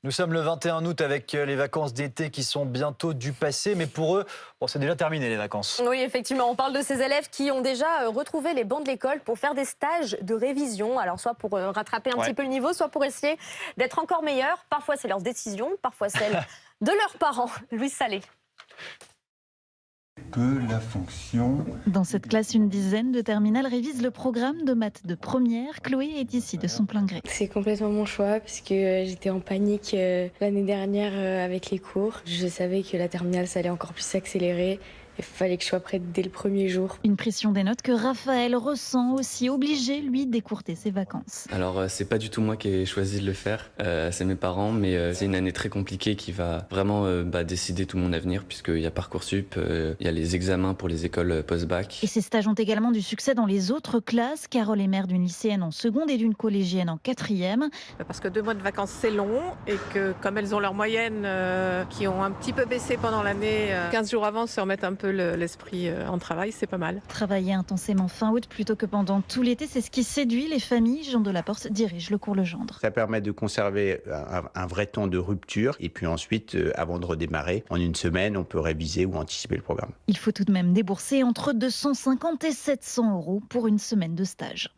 Nous sommes le 21 août avec les vacances d'été qui sont bientôt du passé, mais pour eux, bon, c'est déjà terminé les vacances. Oui, effectivement, on parle de ces élèves qui ont déjà retrouvé les bancs de l'école pour faire des stages de révision. Alors, soit pour rattraper un Ouais. petit peu le niveau, soit pour essayer d'être encore meilleurs. Parfois, c'est leurs décisions, parfois celles de leurs parents. Louis Salé. Que la fonction... Dans cette classe, une dizaine de terminales révisent le programme de maths de première. Chloé est ici de son plein gré. C'est complètement mon choix parce que j'étais en panique l'année dernière avec les cours. Je savais que la terminale, ça allait encore plus s'accélérer. Il fallait que je sois prête dès le premier jour. Une pression des notes que Raphaël ressent aussi, obligé, lui, d'écourter ses vacances. Alors, c'est pas du tout moi qui ai choisi de le faire, c'est mes parents, mais c'est une année très compliquée qui va vraiment décider tout mon avenir, puisqu'il y a Parcoursup, il y a les examens pour les écoles post-bac. Et ces stages ont également du succès dans les autres classes. Carole est mère d'une lycéenne en seconde et d'une collégienne en quatrième. Parce que 2 mois de vacances, c'est long et que comme elles ont leur moyenne qui ont un petit peu baissé pendant l'année, 15 jours avant, se remettre un peu l'esprit en travail, c'est pas mal. Travailler intensément fin août plutôt que pendant tout l'été, c'est ce qui séduit les familles. Jean Delaporte dirige le cours Legendre. Ça permet de conserver un vrai temps de rupture et puis ensuite, avant de redémarrer, en une semaine, on peut réviser ou anticiper le programme. Il faut tout de même débourser entre 250 et 700 € pour une semaine de stage.